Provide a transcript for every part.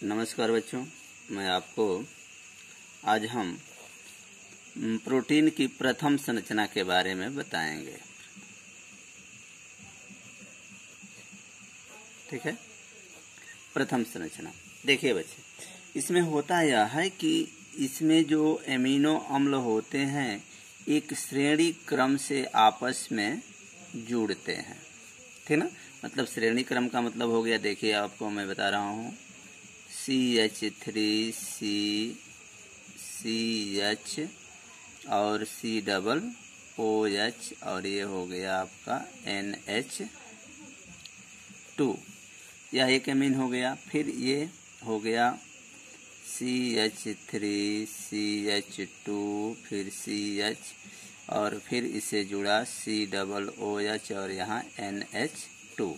नमस्कार बच्चों, मैं आपको आज हम प्रोटीन की प्रथम संरचना के बारे में बताएंगे। ठीक है। प्रथम संरचना देखिए बच्चे, इसमें होता यह है कि इसमें जो एमिनो अम्ल होते हैं एक श्रेणी क्रम से आपस में जुड़ते हैं। ठीक ना। मतलब श्रेणी क्रम का मतलब हो गया, देखिए आपको मैं बता रहा हूँ, CH3 CH और COOH और ये हो गया आपका NH2, यह एक एमीन हो गया। फिर ये हो गया CH3 CH2 फिर CH और फिर इसे जुड़ा COOH और यहाँ NH2,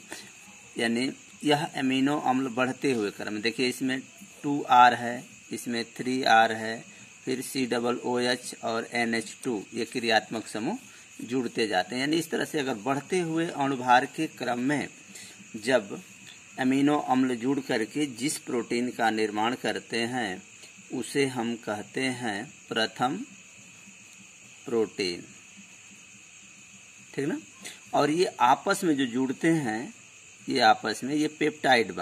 यानी यह एमिनो अम्ल बढ़ते हुए क्रम। देखिए इसमें 2R है, इसमें 3R है, फिर COOH और NH2, ये क्रियात्मक समूह जुड़ते जाते हैं। यानी इस तरह से अगर बढ़ते हुए अणुभार के क्रम में जब एमिनो अम्ल जुड़ करके जिस प्रोटीन का निर्माण करते हैं उसे हम कहते हैं प्रथम प्रोटीन। ठीक ना। और ये आपस में जो जुड़ते हैं, ये आपस में ये पेप्टाइड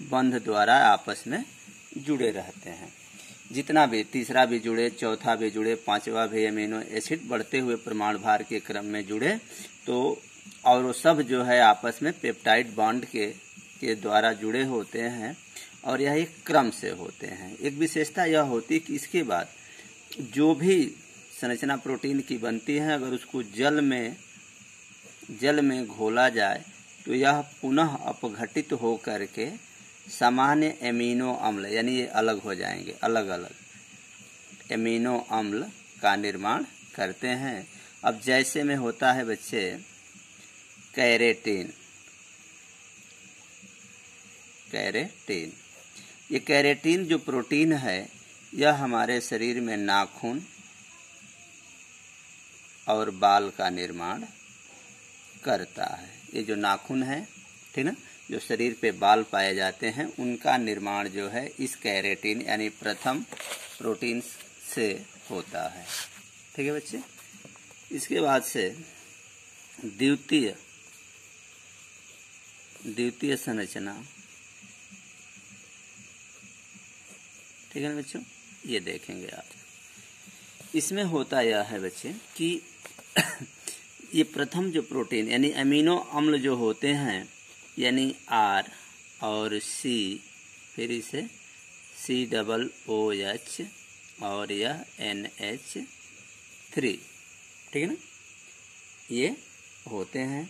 बंध द्वारा आपस में जुड़े रहते हैं। जितना भी तीसरा भी जुड़े, चौथा भी जुड़े, पांचवा भी एमिनो एसिड बढ़ते हुए परमाणु भार के क्रम में जुड़े तो और वो सब जो है आपस में पेप्टाइड बॉन्ड के द्वारा जुड़े होते हैं और यह एक क्रम से होते हैं। एक विशेषता यह होती है कि इसके बाद जो भी संरचना प्रोटीन की बनती है, अगर उसको जल में घोला जाए तो यह पुनः अपघटित हो करके सामान्य एमिनो अम्ल, यानी ये अलग हो जाएंगे, अलग अलग एमिनो अम्ल का निर्माण करते हैं। अब जैसे में होता है बच्चे कैरेटीन, ये कैरेटीन जो प्रोटीन है यह हमारे शरीर में नाखून और बाल का निर्माण करता है। ये जो नाखून है, ठीक ना, जो शरीर पे बाल पाए जाते हैं उनका निर्माण जो है इस कैरेटीन यानी प्रथम प्रोटीन से होता है। ठीक है बच्चे। इसके बाद से द्वितीय संरचना, ठीक है ना बच्चों, ये देखेंगे आप। इसमें होता यह है बच्चे कि ये प्रथम जो प्रोटीन यानी एमिनो अम्ल जो होते हैं, यानी R और C, फिर इसे COOH और यह NH3, ठीक है ना, ये होते हैं।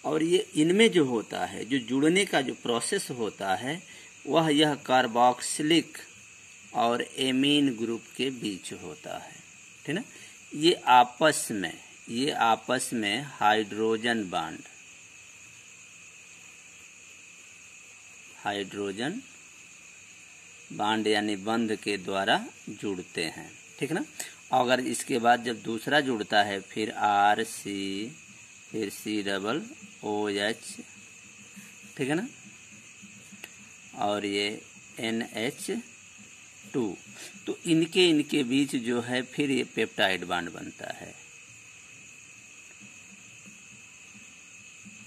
और ये इनमें जो होता है, जो जुड़ने का जो प्रोसेस होता है वह यह कार्बोक्सिलिक और एमीन ग्रुप के बीच होता है। ठीक ना। ये आपस में हाइड्रोजन बांड यानी बंध के द्वारा जुड़ते हैं। ठीक ना। अगर इसके बाद जब दूसरा जुड़ता है फिर RC फिर COOH, ठीक है ना, और ये NH2, तो इनके बीच जो है फिर ये पेप्टाइड बॉन्ड बनता है,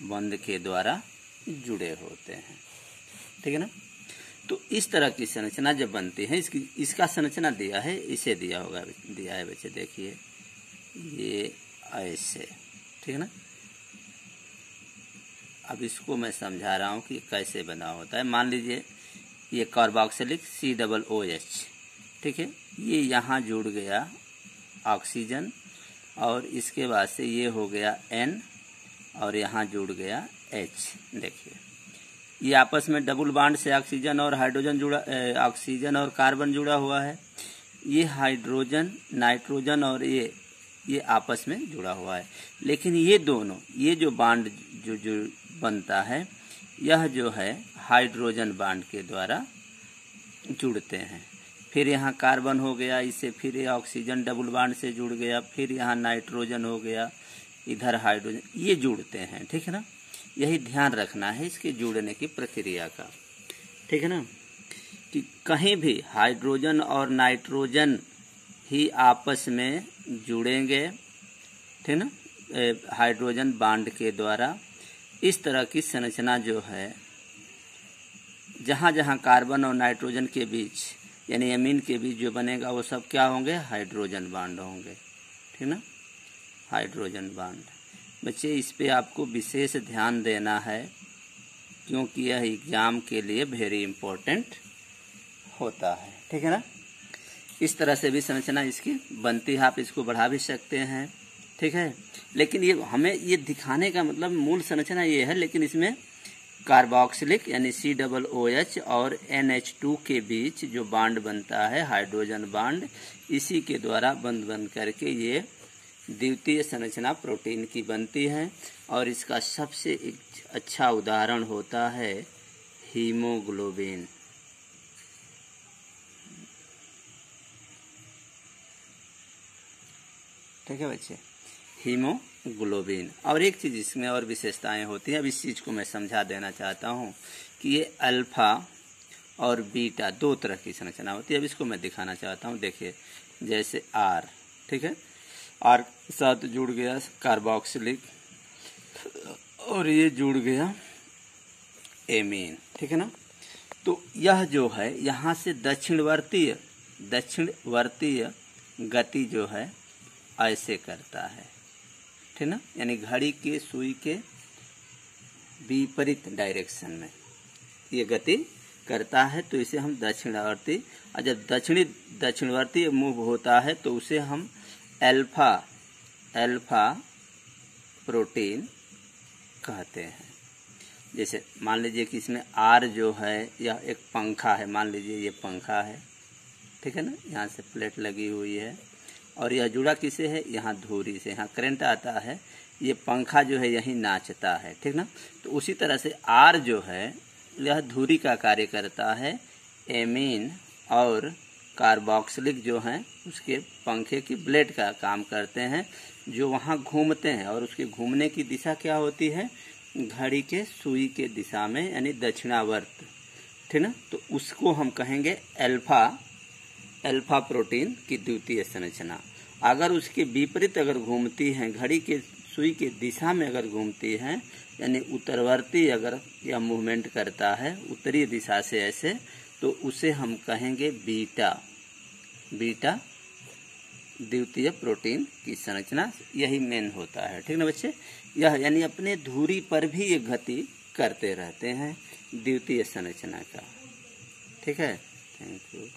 बंध के द्वारा जुड़े होते हैं। ठीक है ना। तो इस तरह की संरचना जब बनती है, इसका संरचना दिया है, इसे दिया है बच्चे, देखिए ये ऐसे, ठीक है ना। अब इसको मैं समझा रहा हूँ कि कैसे बना होता है। मान लीजिए ये कार्बोक्सिलिक COOH, ठीक है, ये यहाँ जुड़ गया ऑक्सीजन और इसके बाद से ये हो गया N और यहाँ जुड़ गया H। देखिए ये आपस में डबल बॉन्ड से ऑक्सीजन और ऑक्सीजन और कार्बन जुड़ा हुआ है। ये हाइड्रोजन, नाइट्रोजन और ये आपस में जुड़ा हुआ है। लेकिन ये दोनों, ये जो बॉन्ड जो बनता है यह जो है हाइड्रोजन बॉन्ड के द्वारा जुड़ते हैं। फिर यहाँ कार्बन हो गया, इससे फिर ये ऑक्सीजन डबल बॉन्ड से जुड़ गया, फिर यहाँ नाइट्रोजन हो गया, इधर हाइड्रोजन, ये जुड़ते हैं। ठीक है ना। यही ध्यान रखना है इसके जुड़ने की प्रक्रिया का, ठीक है ना, कि कहीं भी हाइड्रोजन और नाइट्रोजन ही आपस में जुड़ेंगे, ठीक ना, हाइड्रोजन बांड के द्वारा। इस तरह की संरचना जो है, जहाँ जहाँ कार्बन और नाइट्रोजन के बीच यानी एमीन के बीच जो बनेगा वो सब क्या होंगे, हाइड्रोजन बांड होंगे, ठीक ना, हाइड्रोजन बांड। बच्चे इस पे आपको विशेष ध्यान देना है क्योंकि यह एग्जाम के लिए वेरी इम्पोर्टेंट होता है, ठीक है ना। इस तरह से भी संरचना इसकी बनती है, आप इसको बढ़ा भी सकते हैं, ठीक है। लेकिन ये हमें ये दिखाने का मतलब मूल संरचना ये है, लेकिन इसमें कार्बोक्सिलिक यानी COOH और NH2 के बीच जो बांड बनता है हाइड्रोजन बांड, इसी के द्वारा बन करके ये द्वितीय संरचना प्रोटीन की बनती है। और इसका सबसे एक अच्छा उदाहरण होता है हीमोग्लोबिन, ठीक है बच्चे, हीमोग्लोबिन। और एक चीज़ इसमें और विशेषताएं होती हैं, अब इस चीज़ को मैं समझा देना चाहता हूँ कि ये अल्फा और बीटा दो तरह की संरचना होती है। अब इसको मैं दिखाना चाहता हूँ, देखिए जैसे R, ठीक है, R के साथ जुड़ गया कार्बोक्सिलिक और ये जुड़ गया एमीन, ठीक है ना। तो यह जो है यहाँ से दक्षिणवर्तीय गति जो है ऐसे करता है, ठीक ना, यानी घड़ी के सुई के विपरीत डायरेक्शन में ये गति करता है, तो इसे हम दक्षिणावर्ती, और जब दक्षिणवर्ती मूव होता है तो उसे हम अल्फा प्रोटीन कहते हैं। जैसे मान लीजिए कि इसमें R जो है यह एक पंखा है, मान लीजिए ये पंखा है, ठीक है ना, यहाँ से प्लेट लगी हुई है और यह जुड़ा किसे है, यहाँ धुरी से, यहाँ करंट आता है, ये पंखा जो है यहीं नाचता है, ठीक ना। तो उसी तरह से R जो है यह धुरी का कार्य करता है, एमीन और कार्बोक्सिलिक जो हैं उसके पंखे की ब्लेड का काम करते हैं, जो वहाँ घूमते हैं और उसके घूमने की दिशा क्या होती है, घड़ी के सुई के दिशा में यानी दक्षिणावर्त, ठीक ना। तो उसको हम कहेंगे अल्फा प्रोटीन की द्वितीय संरचना। अगर उसके विपरीत अगर घूमती हैं, घड़ी के सुई के दिशा में अगर घूमती हैं, यानी उत्तरवर्ती अगर यह मूवमेंट करता है उत्तरी दिशा से ऐसे, तो उसे हम कहेंगे बीटा द्वितीय प्रोटीन की संरचना। यही मेन होता है, ठीक ना बच्चे। यह यानी अपने धुरी पर भी ये गति करते रहते हैं द्वितीय संरचना का, ठीक है। Thank you.